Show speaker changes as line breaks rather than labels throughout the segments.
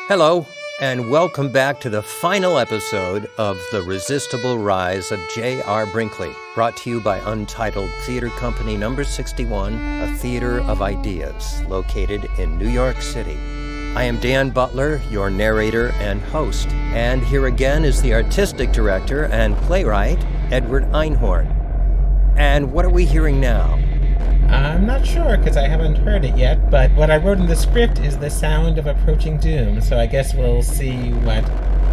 Hello, and welcome back to the final episode of The Resistible Rise of J. Brinkley, brought to you by Untitled Theater Company No.61, a theater of ideas located in New York City. I am Dan Butler, your narrator and host, and here again is the artistic director and playwright, Edward Einhorn. And what are we hearing now?
I'm not sure because I haven't heard it yet, but what I wrote in the script is the sound of approaching doom, so I guess we'll see what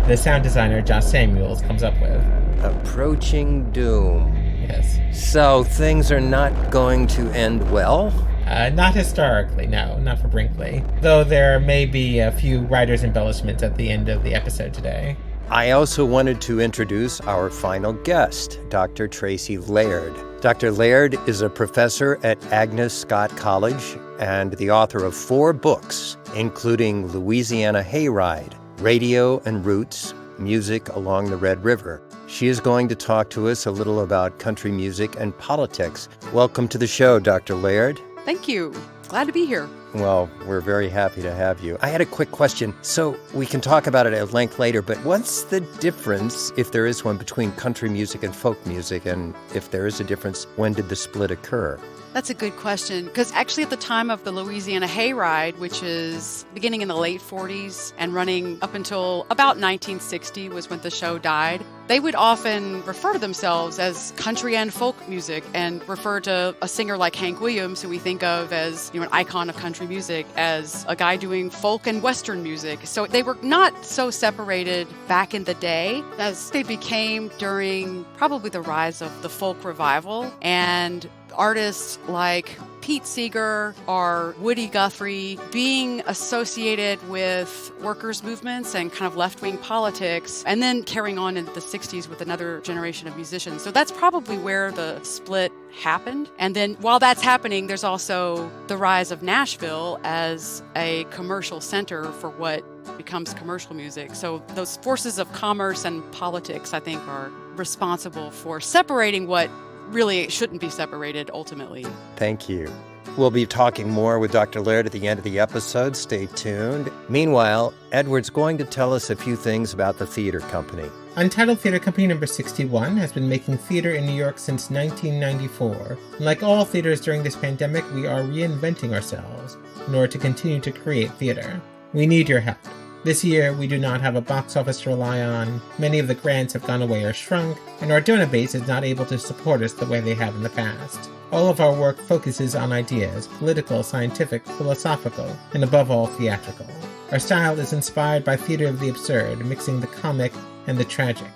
the sound designer, Josh Samuels, comes up with.
Approaching doom.
Yes.
So things are not going to end well?
Not historically, no, not for Brinkley. Though there may be a few writer's embellishments at the end of the episode today.
I also wanted to introduce our final guest, Dr. Tracey Laird. Dr. Laird is a professor at Agnes Scott College and the author of 4 books, including Louisiana Hayride, Radio and Roots, Music Along the Red River. She is going to talk to us a little about country music and politics. Welcome to the show, Dr. Laird.
Thank you. Glad to be here.
Well, we're very happy to have you. I had a quick question, so we can talk about it at length later, but what's the difference, if there is one, between country music and folk music? And if there is a difference, when did the split occur?
That's a good question, because actually at the time of the Louisiana Hayride, which is beginning in the late 40s and running up until about 1960 was when the show died, they would often refer to themselves as country and folk music and refer to a singer like Hank Williams, who we think of as an icon of country music, as a guy doing folk and Western music. So they were not so separated back in the day as they became during probably the rise of the folk revival, and artists like Pete Seeger or Woody Guthrie being associated with workers' movements and kind of left-wing politics, and then carrying on into the 60s with another generation of musicians. So that's probably where the split happened. And then while that's happening, there's also the rise of Nashville as a commercial center for what becomes commercial music. So those forces of commerce and politics, I think, are responsible for separating what really shouldn't be separated ultimately.
Thank you. We'll be talking more with Dr. Laird at the end of the episode. Stay tuned. Meanwhile, Edward's going to tell us a few things about the theater company.
Untitled Theater Company No.61 has been making theater in New York since 1994. And like all theaters during this pandemic, we are reinventing ourselves in order to continue to create theater. We need your help. This year, we do not have a box office to rely on, many of the grants have gone away or shrunk, and our donor base is not able to support us the way they have in the past. All of our work focuses on ideas, political, scientific, philosophical, and above all, theatrical. Our style is inspired by theater of the absurd, mixing the comic and the tragic.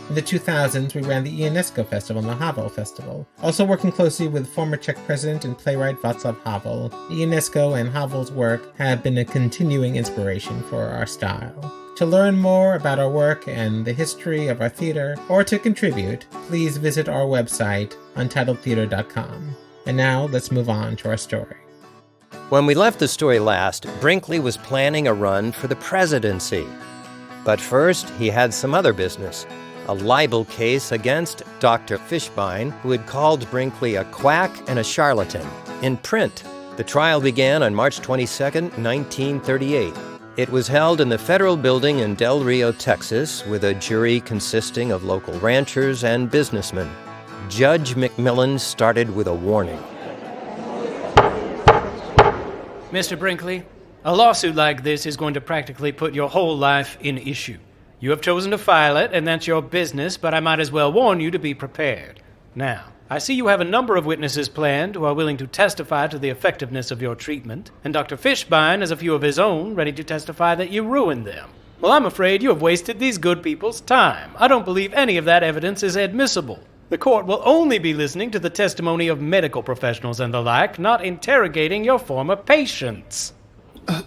In the 2000s, we ran the UNESCO Festival and the Havel Festival, also working closely with former Czech president and playwright Václav Havel. The UNESCO and Havel's work have been a continuing inspiration for our style. To learn more about our work and the history of our theater, or to contribute, please visit our website, untitledtheater.com. And now, let's move on to our story.
When we left the story last, Brinkley was planning a run for the presidency. But first, he had some other business. A libel case against Dr. Fishbein, who had called Brinkley a quack and a charlatan, in print. The trial began on March 22, 1938. It was held in the federal building in Del Rio, Texas, with a jury consisting of local ranchers and businessmen. Judge McMillan started with a warning.
Mr. Brinkley, a lawsuit like this is going to practically put your whole life in issue. You have chosen to file it, and that's your business, but I might as well warn you to be prepared. Now, I see you have a number of witnesses planned who are willing to testify to the effectiveness of your treatment, and Dr. Fishbein has a few of his own ready to testify that you ruined them. Well, I'm afraid you have wasted these good people's time. I don't believe any of that evidence is admissible. The court will only be listening to the testimony of medical professionals and the like, not interrogating your former patients.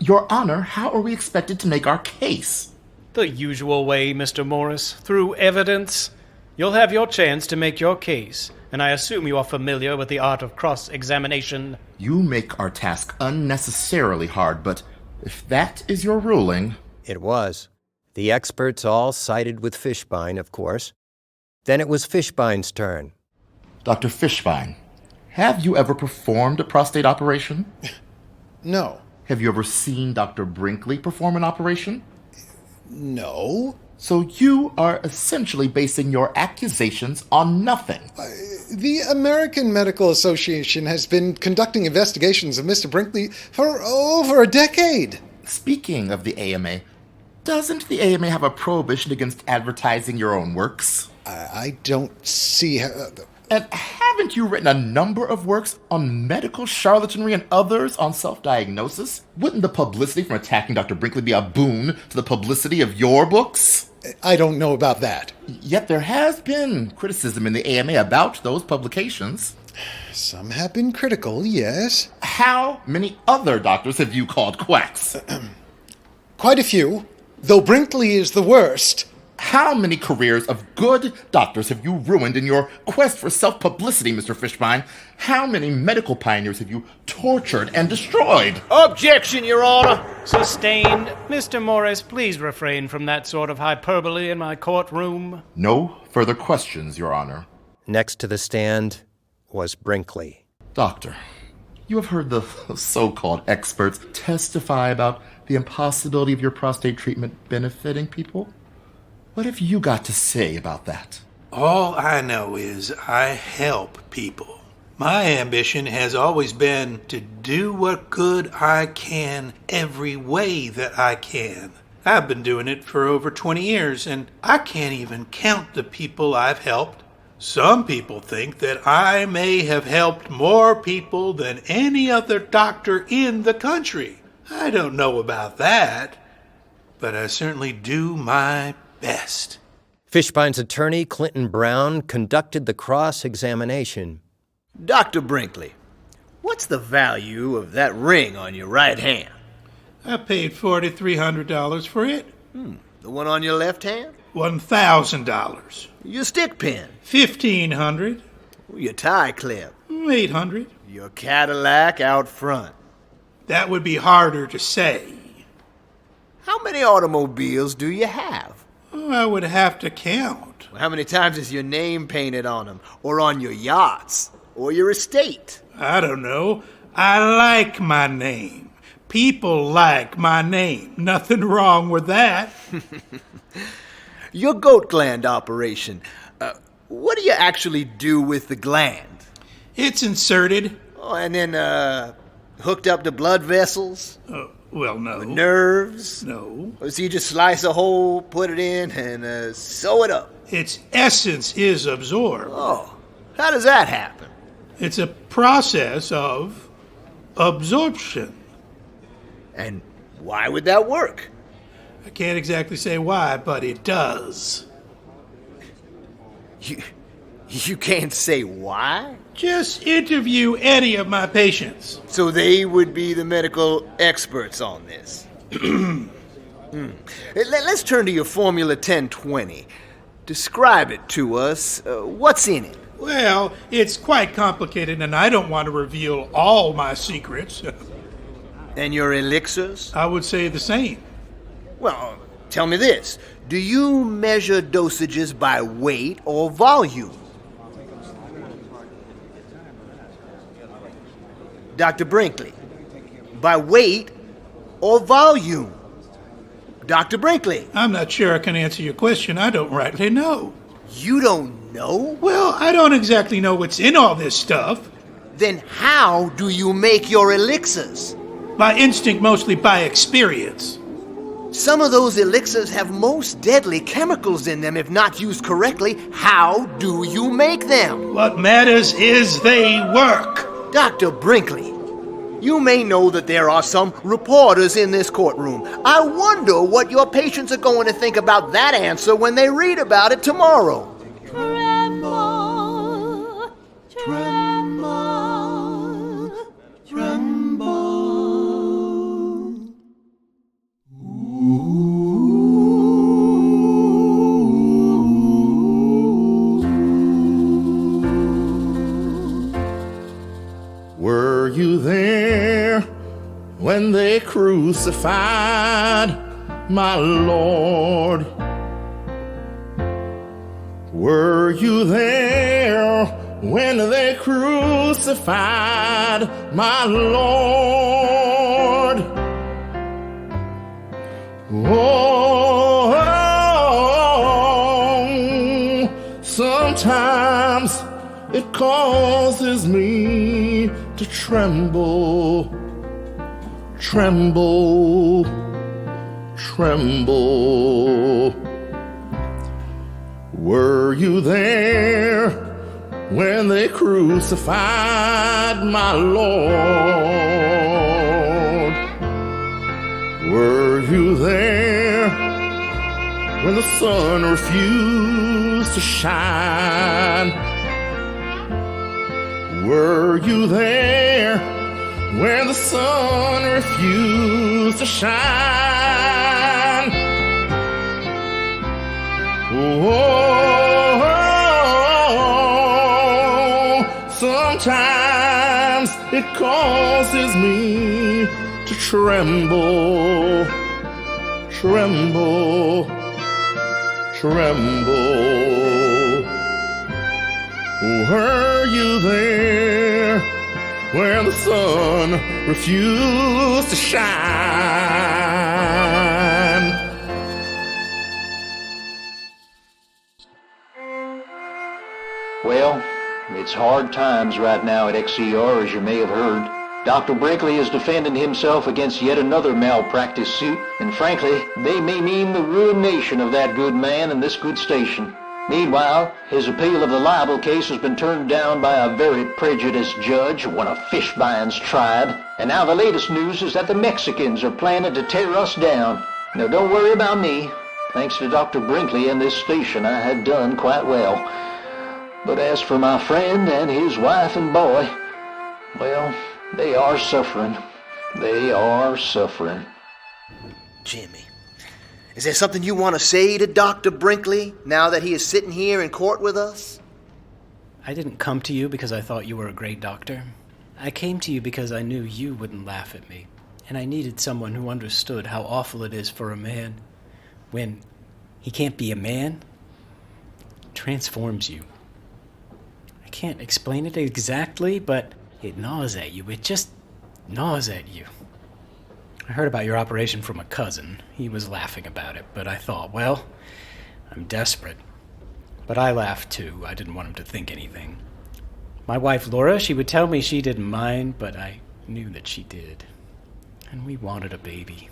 Your Honor, how are we expected to make our case?
The usual way, Mr. Morris, through evidence. You'll have your chance to make your case, and I assume you are familiar with the art of cross-examination.
You make our task unnecessarily hard, but if that is your ruling...
It was. The experts all sided with Fishbein, of course. Then it was Fishbein's turn.
Dr. Fishbein, have you ever performed a prostate operation?
No.
Have you ever seen Dr. Brinkley perform an operation?
No.
So you are essentially basing your accusations on nothing.
The American Medical Association has been conducting investigations of Mr. Brinkley for over a decade.
Speaking of the AMA, doesn't the AMA have a prohibition against advertising your own works?
I don't see how...
And haven't you written a number of works on medical charlatanry and others on self-diagnosis? Wouldn't the publicity from attacking Dr. Brinkley be a boon to the publicity of your books?
I don't know about that.
Yet there has been criticism in the AMA about those publications.
Some have been critical, yes.
How many other doctors have you called quacks?
Quite a few, though Brinkley is the worst.
How many careers of good doctors have you ruined in your quest for self-publicity, Mr. Fishbein? How many medical pioneers have you tortured and destroyed?
Objection, Your Honor! Sustained. Mr. Morris, please refrain from that sort of hyperbole in my courtroom.
No further questions, Your Honor.
Next to the stand was Brinkley.
Doctor, you have heard the so-called experts testify about the impossibility of your prostate treatment benefiting people. What have you got to say about that?
All I know is I help people. My ambition has always been to do what good I can every way that I can. I've been doing it for over 20 years, and I can't even count the people I've helped. Some people think that I may have helped more people than any other doctor in the country. I don't know about that, but I certainly do my best.
Fishbein's attorney, Clinton Brown, conducted the cross-examination.
Dr. Brinkley, what's the value of that ring on your right hand?
I paid $4,300 for it.
The one on your left hand?
$1,000.
Your stick pin?
$1,500.
Your tie clip?
$800.
Your Cadillac out front?
That would be harder to say.
How many automobiles do you have?
I would have to count.
How many times is your name painted on them? Or on your yachts? Or your estate?
I don't know. I like my name. People like my name. Nothing wrong with that.
Your goat gland operation. What do you actually do with the gland?
It's inserted.
Oh, and then hooked up to blood vessels?
Well, no.
Nerves?
No.
So you just slice a hole, put it in, and sew it up?
Its essence is absorbed.
Oh, how does that happen?
It's a process of absorption.
And why would that work?
I can't exactly say why, but it does.
You can't say why?
Just interview any of my patients.
So they would be the medical experts on this. Let's turn to your Formula 1020. Describe it to us. What's in it?
Well, it's quite complicated, and I don't want to reveal all my secrets.
And your elixirs?
I would say the same.
Well, tell me this. Do you measure dosages by weight or volume? Dr. Brinkley, by weight or volume? Dr. Brinkley.
I'm not sure I can answer your question. I don't rightly know.
You don't know?
Well, I don't exactly know what's in all this stuff.
Then how do you make your elixirs?
By instinct, mostly by experience.
Some of those elixirs have most deadly chemicals in them if not used correctly. How do you make them?
What matters is they work.
Dr. Brinkley, you may know that there are some reporters in this courtroom. I wonder what your patients are going to think about that answer when they read about it tomorrow.
Tremble, tremble, tremble.
Were you there when they crucified my Lord? Were you there when they crucified my Lord? Oh, causes me to tremble, tremble, tremble. Were you there when they crucified my Lord? Were you there when the sun refused to shine? Were you there when the sun refused to shine? Oh, sometimes it causes me to tremble, tremble, tremble. Were you there when the sun refused to shine?
Well, it's hard times right now at XCR, as you may have heard. Dr. Brinkley is defending himself against yet another malpractice suit, and frankly, they may mean the ruination of that good man and this good station. Meanwhile, his appeal of the libel case has been turned down by a very prejudiced judge, one of Fishbein's tribe, and now the latest news is that the Mexicans are planning to tear us down. Now, don't worry about me. Thanks to Dr. Brinkley and this station, I have done quite well. But as for my friend and his wife and boy, well, they are suffering. They are suffering.
Jimmy, is there something you want to say to Dr. Brinkley now that he is sitting here in court with us?
I didn't come to you because I thought you were a great doctor. I came to you because I knew you wouldn't laugh at me, and I needed someone who understood how awful it is for a man when he can't be a man. It transforms you. I can't explain it exactly, but it gnaws at you. It just gnaws at you. I heard about your operation from a cousin. He was laughing about it, but I thought, well, I'm desperate. But I laughed too. I didn't want him to think anything. My wife, Laura, she would tell me she didn't mind, but I knew that she did. And we wanted a baby.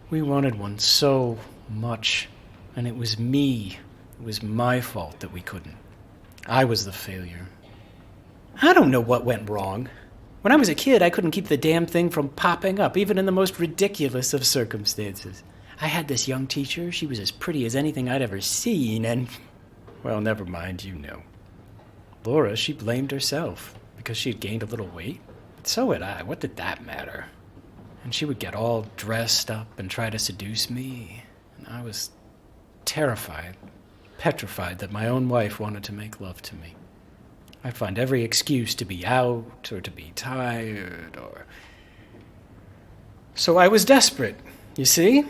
We wanted one so much. And it was me. It was my fault that we couldn't. I was the failure. I don't know what went wrong. When I was a kid, I couldn't keep the damn thing from popping up, even in the most ridiculous of circumstances. I had this young teacher. She was as pretty as anything I'd ever seen, and, well, never mind, you know. Laura, she blamed herself because she'd gained a little weight. But so had I. What did that matter? And she would get all dressed up and try to seduce me, and I was terrified, petrified that my own wife wanted to make love to me. I'd find every excuse to be out or to be tired or... So I was desperate, you see?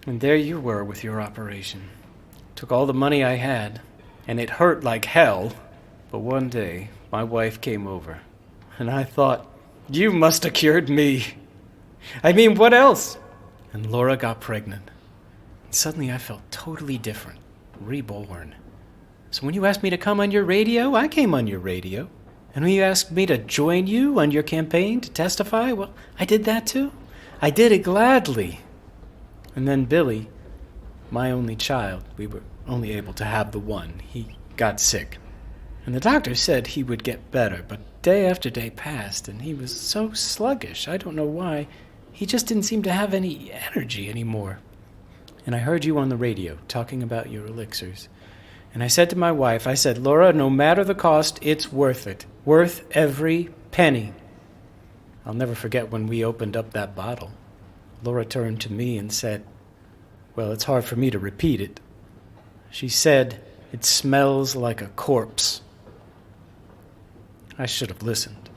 And there you were with your operation. Took all the money I had, and it hurt like hell. But one day, my wife came over, and I thought, you must have cured me. I mean, what else? And Laura got pregnant. And suddenly I felt totally different, reborn. So when you asked me to come on your radio, I came on your radio. And when you asked me to join you on your campaign to testify, well, I did that too. I did it gladly. And then Billy, my only child, we were only able to have the one. He got sick. And the doctor said he would get better, but day after day passed, and he was so sluggish. I don't know why. He just didn't seem to have any energy anymore. And I heard you on the radio talking about your elixirs. And I said to my wife, I said, Laura, no matter the cost, it's worth it. Worth every penny. I'll never forget when we opened up that bottle. Laura turned to me and said, well, it's hard for me to repeat it. She said, it smells like a corpse. I should have listened.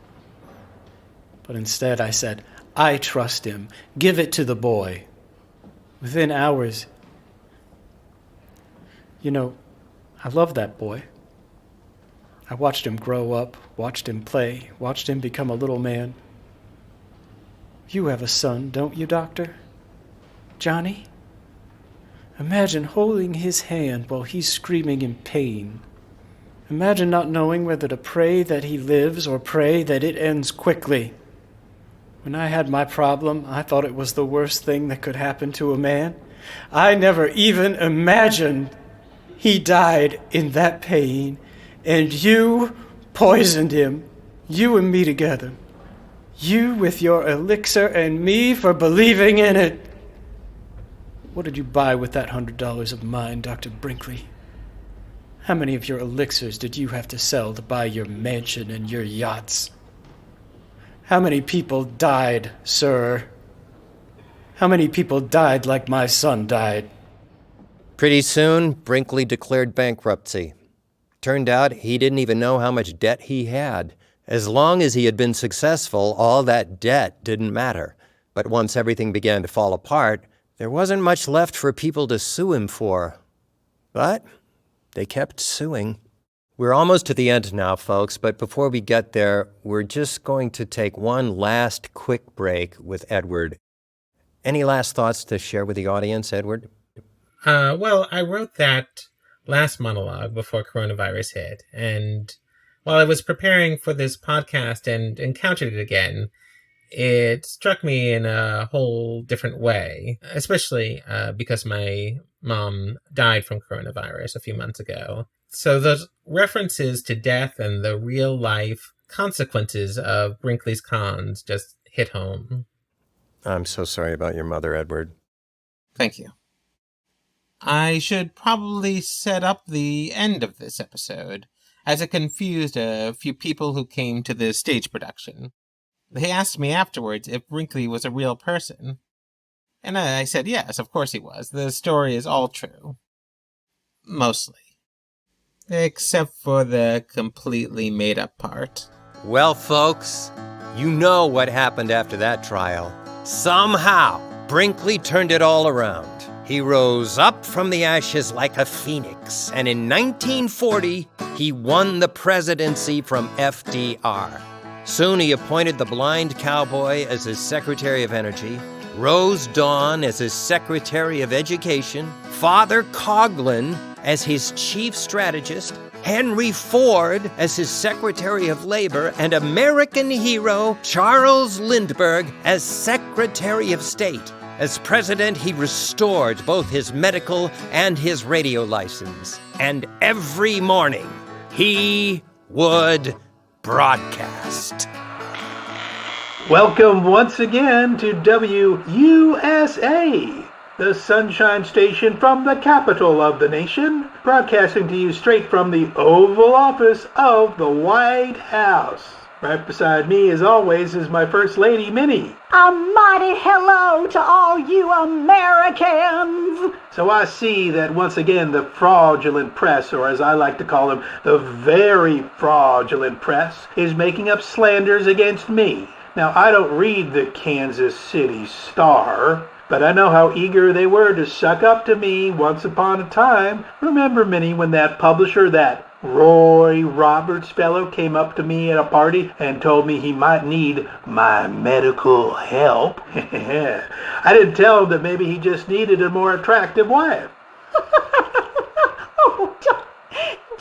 But instead I said, I trust him. Give it to the boy. Within hours, you know, I love that boy. I watched him grow up, watched him play, watched him become a little man. You have a son, don't you, Doctor? Johnny? Imagine holding his hand while he's screaming in pain. Imagine not knowing whether to pray that he lives or pray that it ends quickly. When I had my problem, I thought it was the worst thing that could happen to a man. I never even imagined he died in that pain, and you poisoned him. You and me together. You with your elixir and me for believing in it. What did you buy with that $100 of mine, Dr. Brinkley? How many of your elixirs did you have to sell to buy your mansion and your yachts? How many people died, sir? How many people died like my son died?
Pretty soon, Brinkley declared bankruptcy. Turned out he didn't even know how much debt he had. As long as he had been successful, all that debt didn't matter. But once everything began to fall apart, there wasn't much left for people to sue him for. But they kept suing. We're almost to the end now, folks, but before we get there, we're just going to take one last quick break with Edward. Any last thoughts to share with the audience, Edward?
Well, I wrote that last monologue before coronavirus hit, and while I was preparing for this podcast and encountered it again, it struck me in a whole different way, especially because my mom died from coronavirus a few months ago. So those references to death and the real-life consequences of Brinkley's cons just hit home.
I'm so sorry about your mother, Edward.
Thank you. I should probably set up the end of this episode, as it confused a few people who came to the stage production. They asked me afterwards if Brinkley was a real person. And I said yes, of course he was. The story is all true. Mostly. Except for the completely made-up part.
Well, folks, you know what happened after that trial. Somehow, Brinkley turned it all around. He rose up from the ashes like a phoenix, and in 1940, he won the presidency from FDR. Soon he appointed the blind cowboy as his Secretary of Energy, Rose Dawn as his Secretary of Education, Father Coughlin as his chief strategist, Henry Ford as his Secretary of Labor, and American hero Charles Lindbergh as Secretary of State. As president, he restored both his medical and his radio license. And every morning, he would broadcast.
Welcome once again to WUSA, the Sunshine Station from the capital of the nation, broadcasting to you straight from the Oval Office of the White House. Right beside me, as always, is my First Lady, Minnie.
A mighty hello to all you Americans!
So I see that once again the fraudulent press, or as I like to call them, the very fraudulent press, is making up slanders against me. Now, I don't read the Kansas City Star, but I know how eager they were to suck up to me once upon a time. Remember, Minnie, when that publisher, that Roy Roberts fellow, came up to me at a party and told me he might need my medical help? I didn't tell him that maybe he just needed a more attractive wife.
Oh,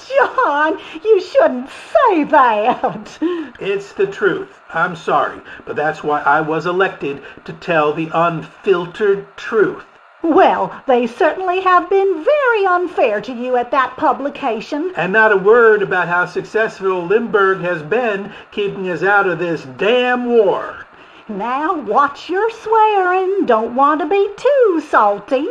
John, you shouldn't say that.
It's the truth. I'm sorry, but that's why I was elected, to tell the unfiltered truth.
Well, they certainly have been very unfair to you at that publication.
And not a word about how successful Lindbergh has been keeping us out of this damn war.
Now watch your swearing. Don't want to be too salty.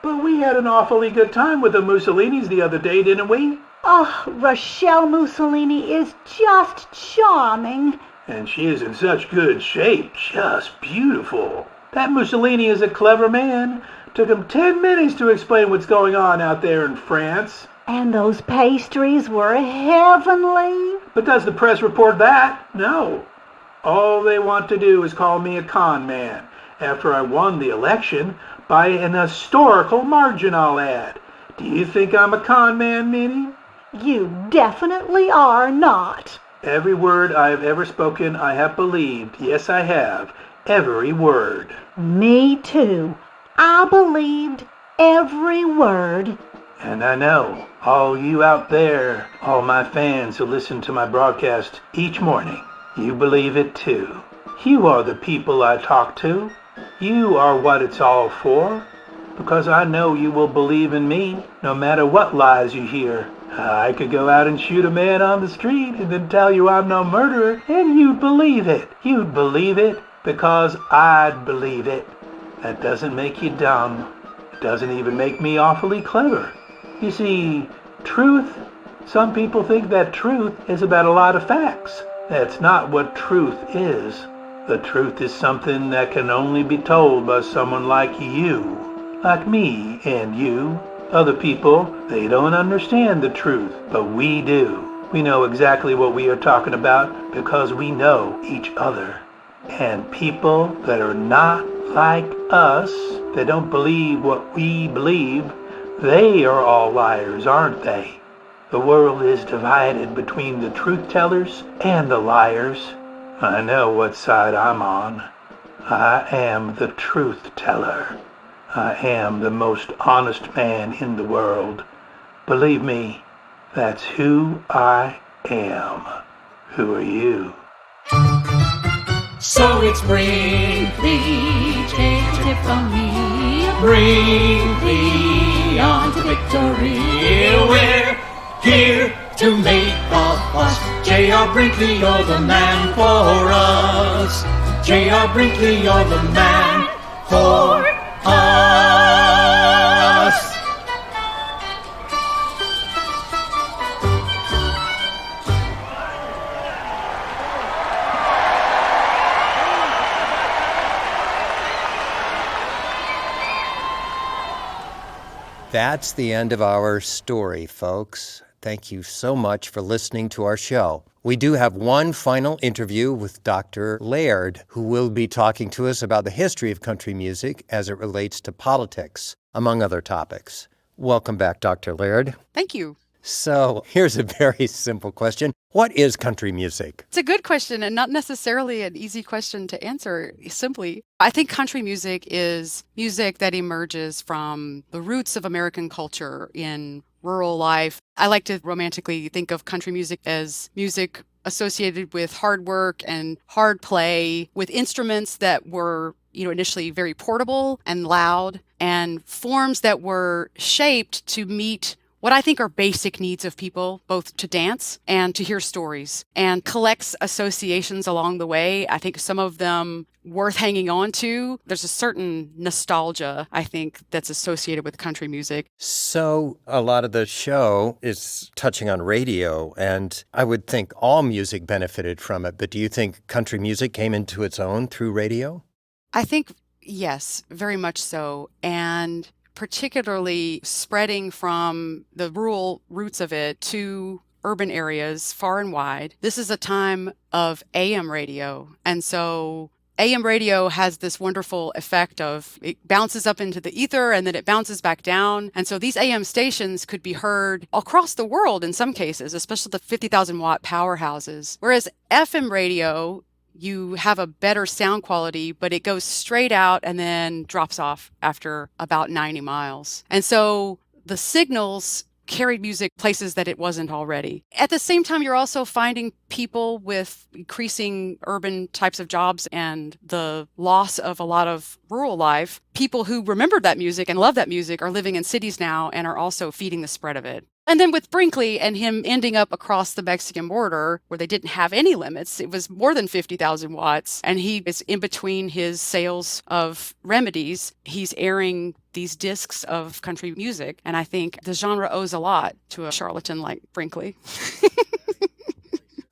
But we had an awfully good time with the Mussolinis the other day, didn't we?
Oh, Rochelle Mussolini is just charming.
And she is in such good shape, just beautiful. That Mussolini is a clever man. Took him 10 minutes to explain what's going on out there in France.
And those pastries were heavenly.
But does the press report that? No. All they want to do is call me a con man after I won the election by an historical margin, I'll add. Do you think I'm a con man, Minnie?
You definitely are not.
Every word I have ever spoken I have believed. Yes, I have. Every word.
Me too. I believed every word.
And I know all you out there, all my fans who listen to my broadcast each morning, you believe it too. You are the people I talk to. You are what it's all for. Because I know you will believe in me, no matter what lies you hear. I could go out and shoot a man on the street and then tell you I'm no murderer, and you'd believe it. You'd believe it because I'd believe it. That doesn't make you dumb. It doesn't even make me awfully clever. You see, truth, some people think that truth is about a lot of facts. That's not what truth is. The truth is something that can only be told by someone like you, like me and you. Other people, they don't understand the truth, but we do. We know exactly what we are talking about because we know each other. And people that are not like us, that don't believe what we believe, they are all liars, aren't they? The world is divided between the truth tellers and the liars. I know what side I'm on. I am the truth teller. I am the most honest man in the world. Believe me, that's who I am. Who are you?
So it's Brinkley, take a tip from me. Brinkley, on to victory. We're here to make a fuss. J.R. Brinkley, you're the man for us. J.R. Brinkley, you're the man for us.
That's the end of our story, folks. Thank you so much for listening to our show. We do have one final interview with Dr. Laird, who will be talking to us about the history of country music as it relates to politics, among other topics. Welcome back, Dr. Laird.
Thank you.
So here's a very simple question. What is country music?
It's a good question and not necessarily an easy question to answer simply. I think country music is music that emerges from the roots of American culture in rural life. I like to romantically think of country music as music associated with hard work and hard play, with instruments that were, initially very portable and loud, and forms that were shaped to meet what I think are basic needs of people, both to dance and to hear stories, and collects associations along the way. I think some of them worth hanging on to. There's a certain nostalgia, I think, that's associated with country music.
So a lot of the show is touching on radio, and I would think all music benefited from it. But do you think country music came into its own through radio?
I think, yes, very much so. And particularly spreading from the rural roots of it to urban areas far and wide. This is a time of AM radio. And so AM radio has this wonderful effect of it bounces up into the ether and then it bounces back down. And so these AM stations could be heard across the world in some cases, especially the 50,000 watt powerhouses. Whereas FM radio, you have a better sound quality, but it goes straight out and then drops off after about 90 miles. And so the signals carried music places that it wasn't already. At the same time, you're also finding people with increasing urban types of jobs and the loss of a lot of rural life. People who remembered that music and love that music are living in cities now and are also feeding the spread of it. And then with Brinkley and him ending up across the Mexican border where they didn't have any limits, it was more than 50,000 watts. And he is in between his sales of remedies. He's airing these discs of country music. And I think the genre owes a lot to a charlatan like Brinkley.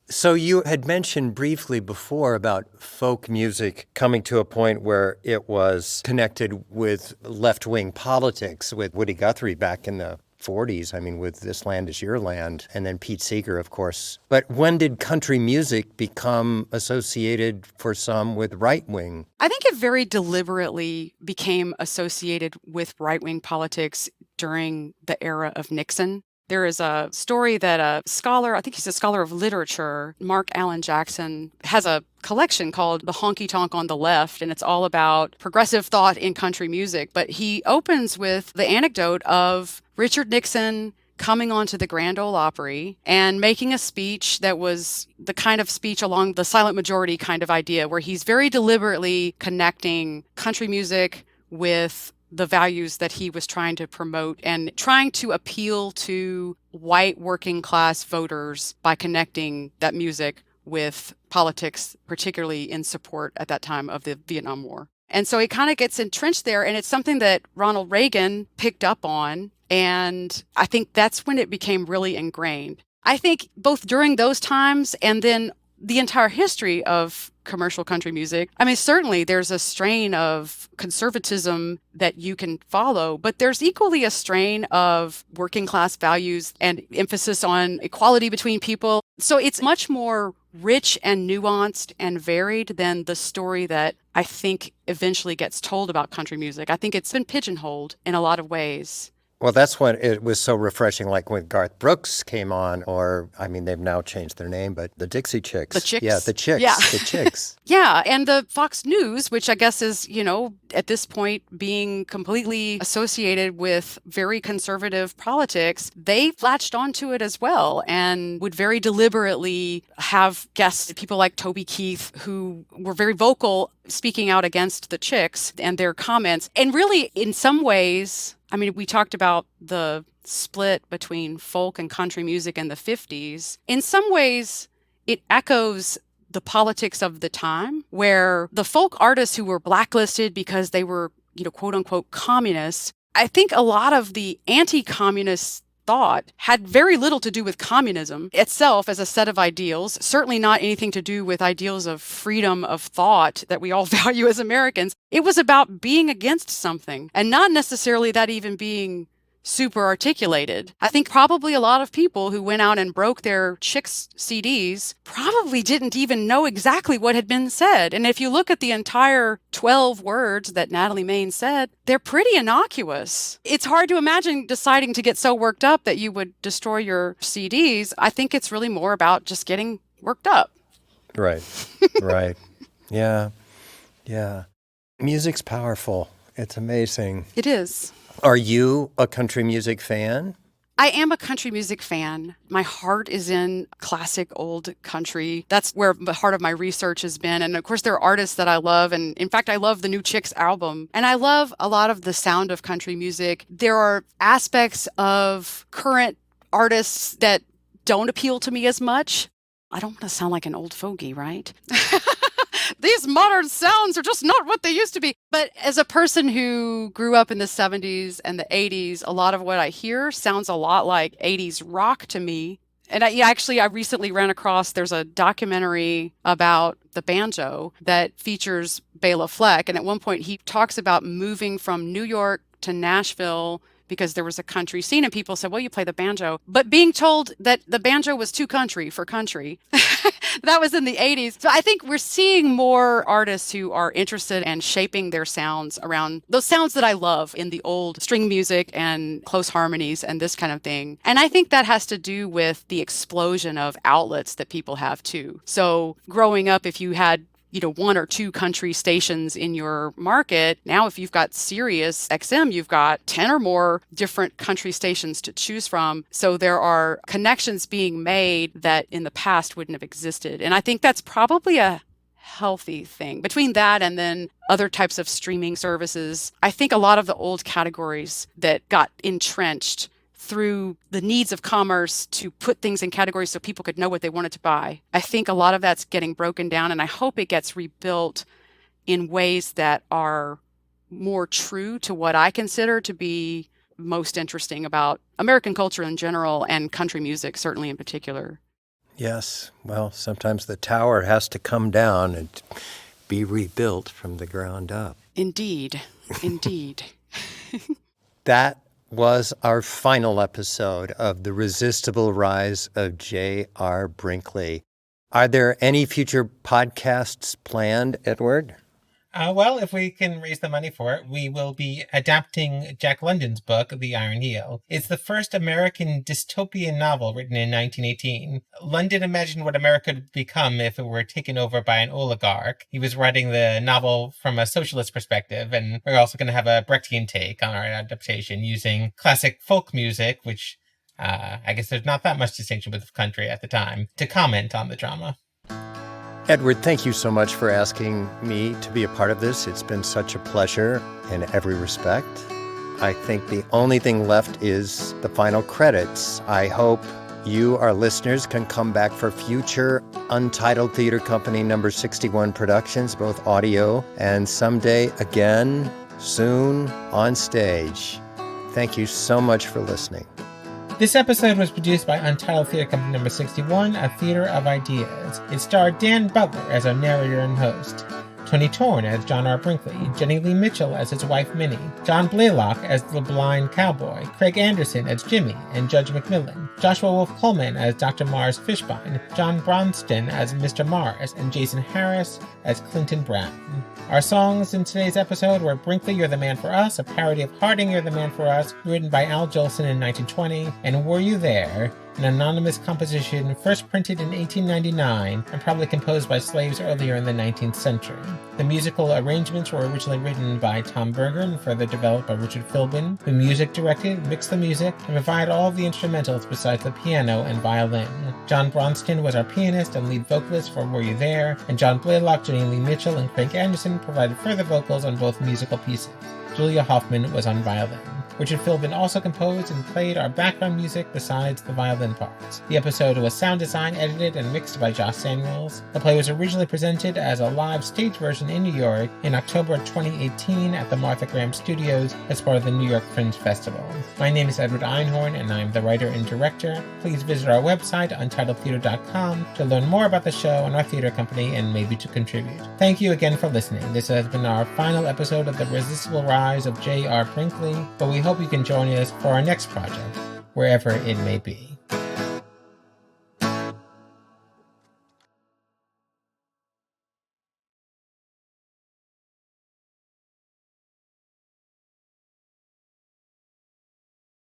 So you had mentioned briefly before about folk music coming to a point where it was connected with left-wing politics with Woody Guthrie back in the 40s, with This Land Is Your Land, and then Pete Seeger, of course. But when did country music become associated for some with right-wing?
I think it very deliberately became associated with right-wing politics during the era of Nixon. There is a story that a scholar, I think he's a scholar of literature, Mark Allen Jackson, has a collection called The Honky Tonk on the Left, and it's all about progressive thought in country music. But he opens with the anecdote of Richard Nixon coming onto the Grand Ole Opry and making a speech that was the kind of speech along the silent majority kind of idea, where he's very deliberately connecting country music with the values that he was trying to promote and trying to appeal to white working class voters by connecting that music with politics, particularly in support at that time of the Vietnam War. And so it kind of gets entrenched there, and it's something that Ronald Reagan picked up on. And I think that's when it became really ingrained. I think both during those times and then the entire history of commercial country music, I mean, certainly there's a strain of conservatism that you can follow, but there's equally a strain of working class values and emphasis on equality between people. So it's much more rich and nuanced and varied than the story that I think eventually gets told about country music. I think it's been pigeonholed in a lot of ways.
Well, that's when it was so refreshing, like when Garth Brooks came on, or, I mean, they've now changed their name, but the Dixie Chicks.
The Chicks?
Yeah, the Chicks.
Yeah.
The Chicks.
Yeah, and the Fox News, which I guess is, at this point being completely associated with very conservative politics, they latched onto it as well and would very deliberately have guests, people like Toby Keith, who were very vocal speaking out against the Chicks and their comments. And really, in some ways, I mean, we talked about the split between folk and country music in the 50s. In some ways, it echoes the politics of the time, where the folk artists who were blacklisted because they were, quote unquote, communists, I think a lot of the anti-communist thought had very little to do with communism itself as a set of ideals, certainly not anything to do with ideals of freedom of thought that we all value as Americans. It was about being against something, and not necessarily that even being super articulated. I think probably a lot of people who went out and broke their Chicks CDs probably didn't even know exactly what had been said. And if you look at the entire 12 words that Natalie Main said, they're pretty innocuous. It's hard to imagine deciding to get so worked up that you would destroy your CDs. I think it's really more about just getting worked up.
Right. Right. Yeah. Yeah. Music's powerful. It's amazing.
It is.
Are you a country music fan?
I am a country music fan. My heart is in classic old country. That's where the heart of my research has been. And of course, there are artists that I love. And in fact, I love the new Chicks album. And I love a lot of the sound of country music. There are aspects of current artists that don't appeal to me as much. I don't want to sound like an old fogey, right? These modern sounds are just not what they used to be. But as a person who grew up in the 70s and the 80s, a lot of what I hear sounds a lot like 80s rock to me. And I recently ran across, there's a documentary about the banjo that features Bela Fleck. And at one point he talks about moving from New York to Nashville because there was a country scene, and people said, well, you play the banjo. But being told that the banjo was too country for country, that was in the 80s. So I think we're seeing more artists who are interested in shaping their sounds around those sounds that I love in the old string music and close harmonies and this kind of thing. And I think that has to do with the explosion of outlets that people have too. So growing up, if you had one or two country stations in your market. Now, if you've got Sirius XM, you've got 10 or more different country stations to choose from. So there are connections being made that in the past wouldn't have existed. And I think that's probably a healthy thing. Between that and then other types of streaming services, I think a lot of the old categories that got entrenched through the needs of commerce to put things in categories so people could know what they wanted to buy. I think a lot of that's getting broken down, and I hope it gets rebuilt in ways that are more true to what I consider to be most interesting about American culture in general and country music, certainly in particular.
Yes. Well, sometimes the tower has to come down and be rebuilt from the ground up.
Indeed. Indeed.
That was our final episode of The Resistible Rise of J.R. Brinkley. Are there any future podcasts planned, Edward?
Well, if we can raise the money for it, we will be adapting Jack London's book, The Iron Heel. It's the first American dystopian novel written in 1918. London imagined what America would become if it were taken over by an oligarch. He was writing the novel from a socialist perspective, and we're also going to have a Brechtian take on our adaptation using classic folk music, which I guess there's not that much distinction with the country at the time, to comment on the drama.
Edward, thank you so much for asking me to be a part of this. It's been such a pleasure in every respect. I think the only thing left is the final credits. I hope you, our listeners, can come back for future Untitled Theater Company No.61 productions, both audio and someday again, soon, on stage. Thank you so much for listening.
This episode was produced by Untitled Theater Company No.61, a theater of ideas. It starred Dan Butler as our narrator and host, Tony Torn as John R. Brinkley, Jenny Lee Mitchell as his wife Minnie, John Blaylock as the blind cowboy, Craig Anderson as Jimmy and Judge McMillan, Joshua Wolf Coleman as Dr. Mars Fishbein, John Bronston as Mr. Mars, and Jason Harris as Clinton Brown. Our songs in today's episode were Brinkley, You're the Man for Us, a parody of Harding, You're the Man for Us, written by Al Jolson in 1920, and Were You There?, an anonymous composition first printed in 1899 and probably composed by slaves earlier in the 19th century. The musical arrangements were originally written by Tom Berger and further developed by Richard Philbin, who music directed, mixed the music, and provided all of the instrumentals besides the piano and violin. John Bronston was our pianist and lead vocalist for Were You There?, and John Blaylock, Jenny Lee Mitchell, and Craig Anderson provided further vocals on both musical pieces. Julia Hoffman was on violin. Richard Philbin also composed and played our background music besides the violin parts. The episode was sound designed, edited, and mixed by Josh Samuels. The play was originally presented as a live stage version in New York in October 2018 at the Martha Graham Studios as part of the New York Fringe Festival. My name is Edward Einhorn, and I'm the writer and director. Please visit our website, untitledtheater.com, to learn more about the show and our theater company and maybe to contribute. Thank you again for listening. This has been our final episode of the Resistible Rise of J. Brinkley, but we hope you can join us for our next project, wherever it may be.